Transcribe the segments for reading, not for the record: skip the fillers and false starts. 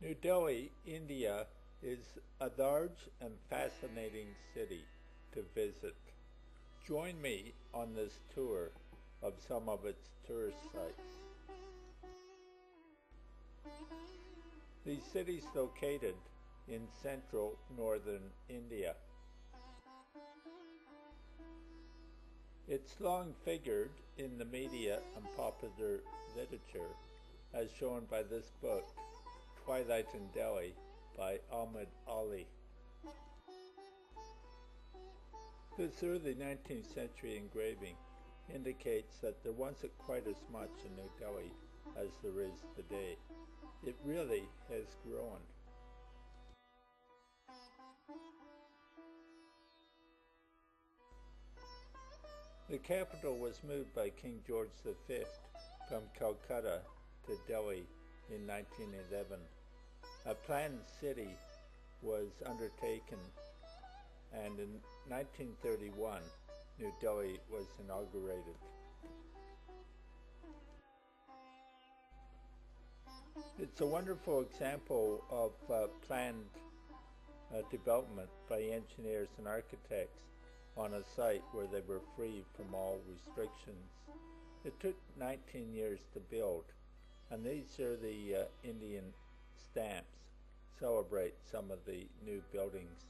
New Delhi, India is a large and fascinating city to visit. Join me on this tour of some of its tourist sites. The city is located in central northern India. It's long figured in the media and popular literature, as shown by this book, Twilight in Delhi by Ahmed Ali. This early 19th century engraving indicates that there wasn't quite as much in New Delhi as there is today. It really has grown. The capital was moved by King George V from Calcutta to Delhi in 1911. A planned city was undertaken, and in 1931 New Delhi was inaugurated. It's a wonderful example of planned development by engineers and architects on a site where they were free from all restrictions. It took 19 years to build, and these are the Indian stamps, celebrate some of the new buildings.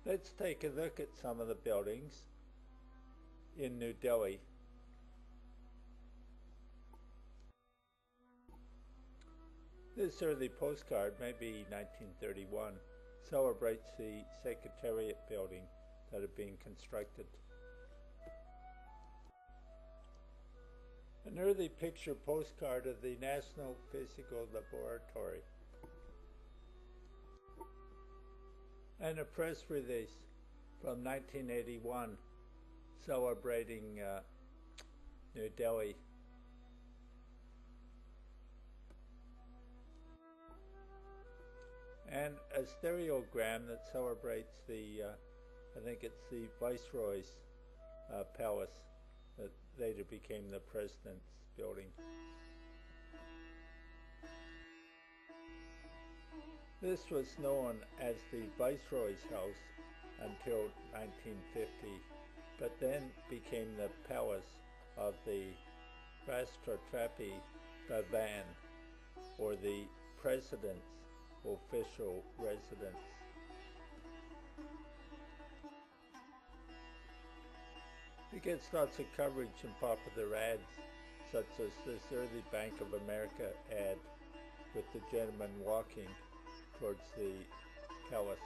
Let's take a look at some of the buildings in New Delhi. This early postcard, maybe 1931, celebrates the Secretariat building that had been constructed. An early picture postcard of the National Physical Laboratory. And a press release from 1981 celebrating New Delhi. And a stereogram that celebrates the, I think it's the Viceroy's palace that later became the President's building. This was known as the Viceroy's house until 1950, but then became the palace of the Rashtrapati Bhavan, or the President's official residence. It gets lots of coverage in popular ads, such as this early Bank of America ad with the gentleman walking towards the palace.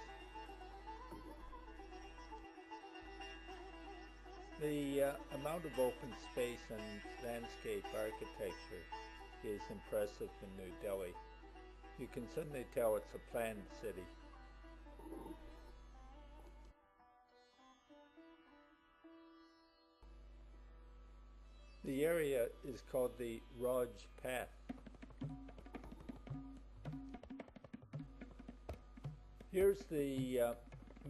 The amount of open space and landscape architecture is impressive in New Delhi. You can certainly tell it's a planned city. The area is called the Rajpath. Here's the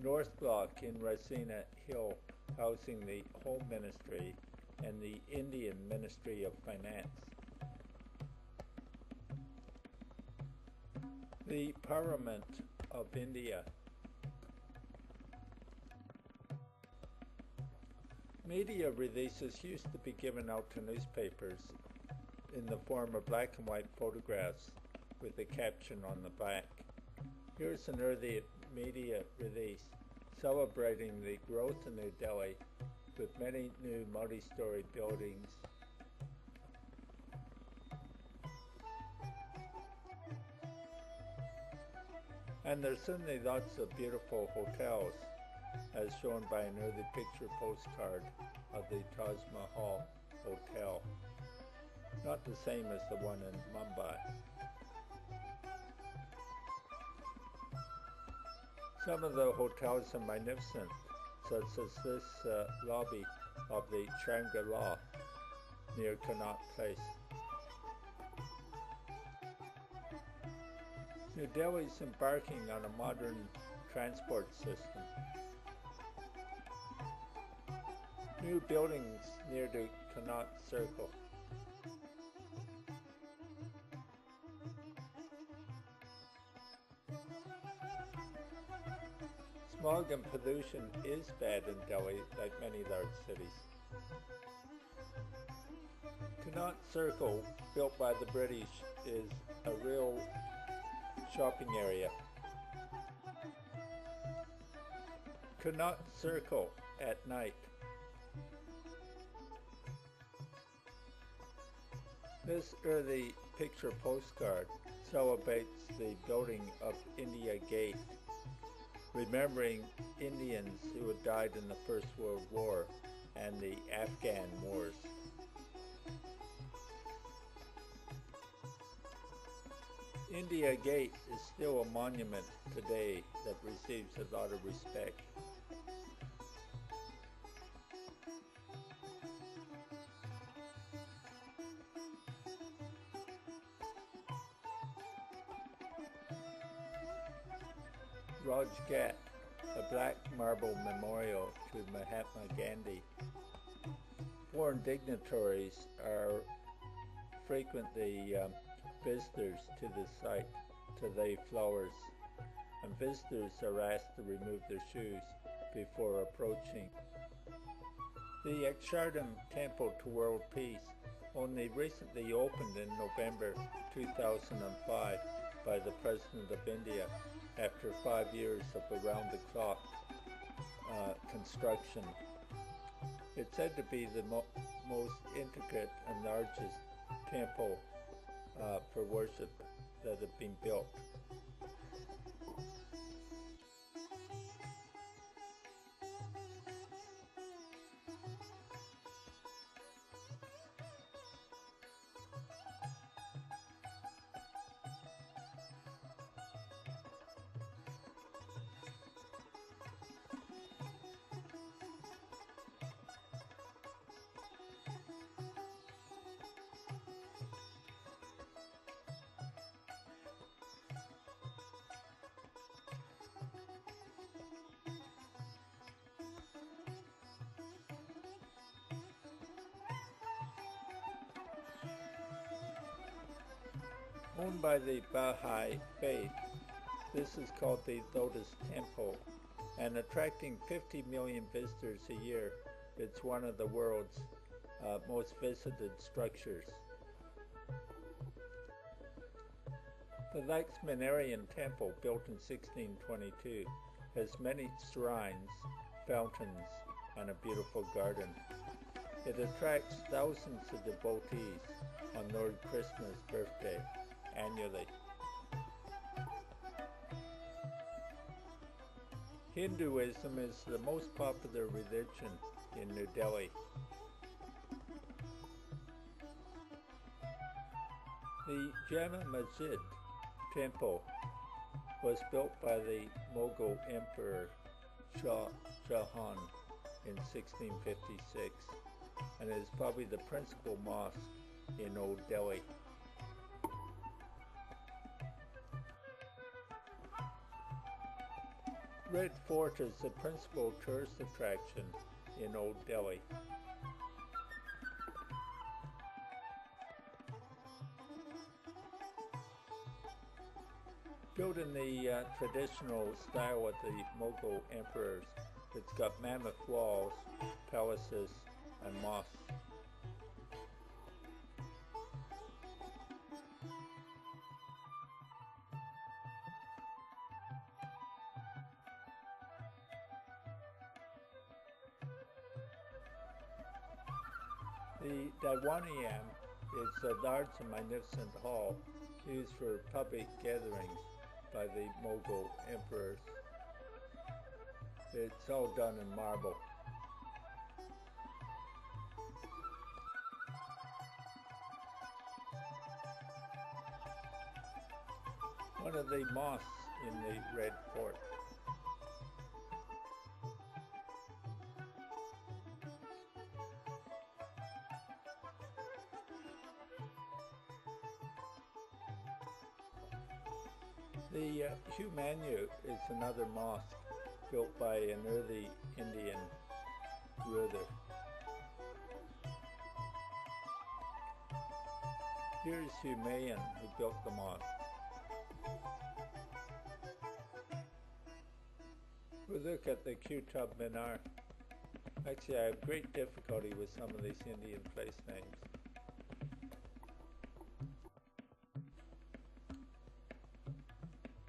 North Block in Raisina Hill, housing the Home Ministry and the Indian Ministry of Finance. The Parliament of India. Media releases used to be given out to newspapers in the form of black and white photographs with a caption on the back. Here's an early media release celebrating the growth in New Delhi with many new multi-story buildings. And there's certainly lots of beautiful hotels, as shown by an early picture postcard of the Taj Mahal Hotel. Not the same as the one in Mumbai. Some of the hotels are magnificent, such as this lobby of the Shangri-La near Connaught Place. New Delhi is embarking on a modern transport system. New buildings near the Connaught Circle. Smog and pollution is bad in Delhi, like many large cities. Connaught Circle, built by the British, is a real shopping area. Connaught Circle at night. This early picture postcard celebrates the building of India Gate, remembering Indians who had died in the First World War and the Afghan Wars. India Gate is still a monument today that receives a lot of respect. Rajpath, a black marble memorial to Mahatma Gandhi. Foreign dignitaries are frequently visitors to the site to lay flowers, and visitors are asked to remove their shoes before approaching. The Akshardham Temple to World Peace only recently opened in November 2005 by the President of India after 5 years of around-the-clock construction. It's said to be the most intricate and largest temple for worship that have been built. Owned by the Baha'i faith, this is called the Lotus Temple, and attracting 50 million visitors a year, it's one of the world's most visited structures. The Laxminarayan Temple, built in 1622, has many shrines, fountains, and a beautiful garden. It attracts thousands of devotees on Lord Krishna's birthday annually. Hinduism is the most popular religion in New Delhi. The Jama Masjid Temple was built by the Mughal Emperor Shah Jahan in 1656 and is probably the principal mosque in Old Delhi. Red Fort is the principal tourist attraction in Old Delhi. Built in the traditional style of the Mughal emperors, it's got mammoth walls, palaces, and mosques. The Diwaniyam is a large and magnificent hall used for public gatherings by the Mughal emperors. It's all done in marble. One of the mosques in the Red Fort. The Haussmann is another mosque built by an early Indian ruler. Here's Haussmann, who built the mosque. We'll look at the Qutub Minar. Actually, I have great difficulty with some of these Indian place names.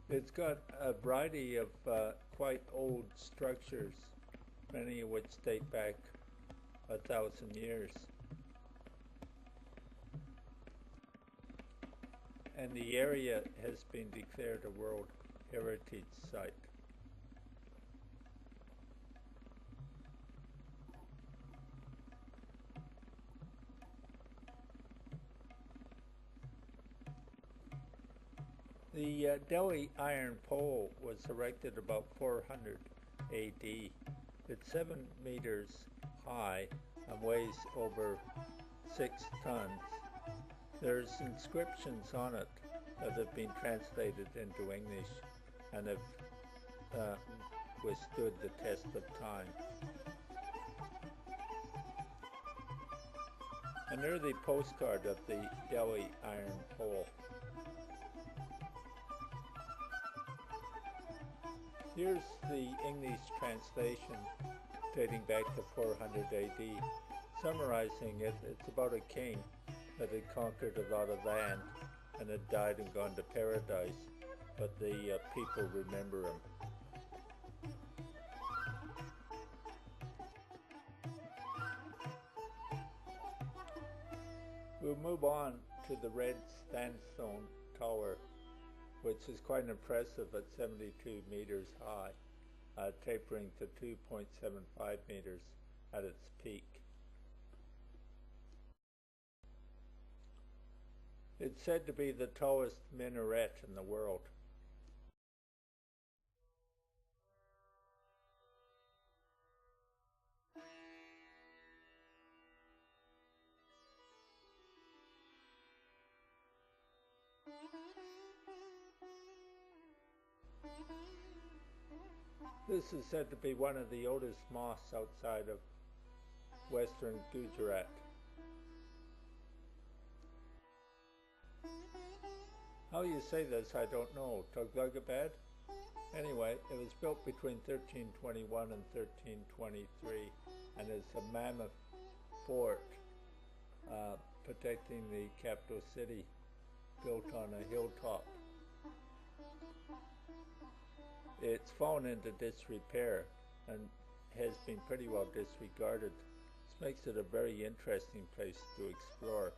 It's got a variety of quite old structures, many of which date back 1,000 years. And the area has been declared a World Heritage Site. The Delhi Iron Pole was erected about 400 AD. It's 7 meters high and weighs over 6 tons. There's inscriptions on it that have been translated into English and have withstood the test of time. An early postcard of the Delhi Iron Pole. Here's the English translation dating back to 400 AD. Summarizing it, it's about a king that had conquered a lot of land and had died and gone to paradise, but the people remember him. We'll move on to the red sandstone tower, which is quite impressive at 72 meters high, tapering to 2.75 meters at its peak. It's said to be the tallest minaret in the world. This is said to be one of the oldest mosques outside of western Gujarat. How you say this, I don't know. Tuglugabad? Anyway, it was built between 1321 and 1323 and is a mammoth fort protecting the capital city, built on a hilltop. It's fallen into disrepair and has been pretty well disregarded. This makes it a very interesting place to explore.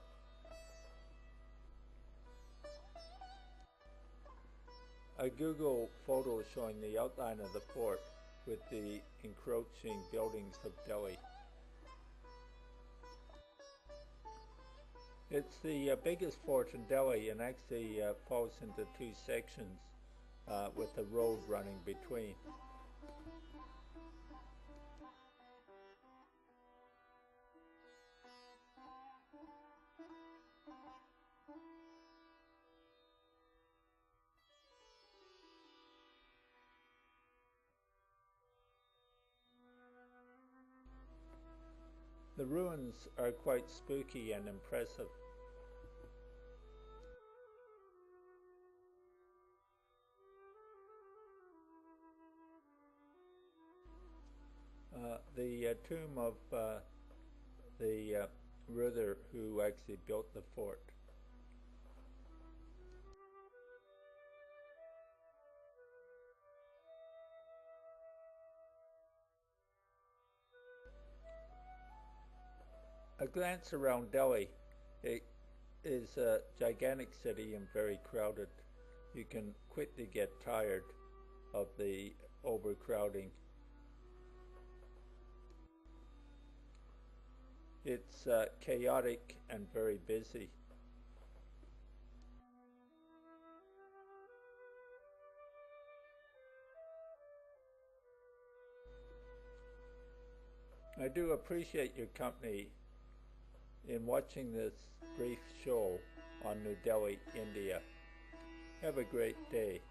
A Google photo showing the outline of the fort with the encroaching buildings of Delhi. It's the biggest fort in Delhi and actually falls into 2 sections with a road running between. The ruins are quite spooky and impressive. The tomb of the ruler who actually built the fort. A glance around Delhi. It is a gigantic city and very crowded. You can quickly get tired of the overcrowding. It's chaotic and very busy. I do appreciate your company in watching this brief show on New Delhi, India. Have a great day.